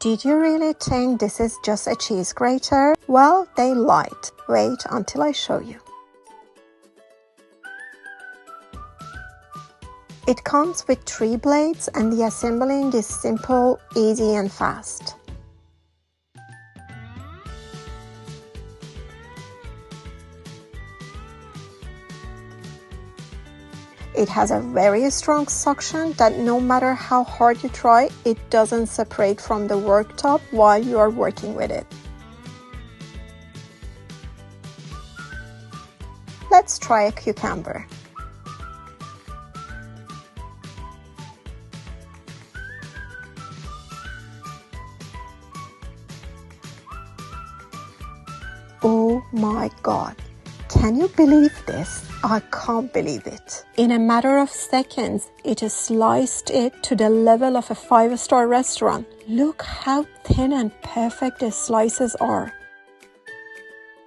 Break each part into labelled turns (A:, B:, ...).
A: Did you really think this is just a cheese grater? Well, they lied. Wait until I show you. It comes with 3 blades and the assembling is simple, easy and fast. It has a very strong suction that no matter how hard you try, it doesn't separate from the worktop while you are working with it. Let's try a cucumber. Oh my God. Can you believe this? I can't believe it. In a matter of seconds, it sliced it to the level of a 5-star restaurant. Look how thin and perfect the slices are.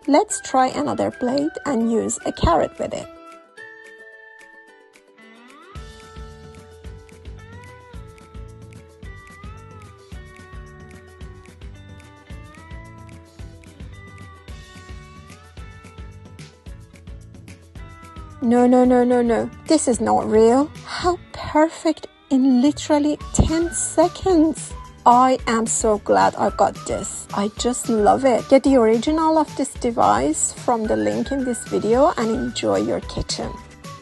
A: Let's try another blade and use a carrot with it. No. This is not real. How perfect in literally 10 seconds. I am so glad I got this. I just love it. Get the original of this device from the link in this video and enjoy your kitchen.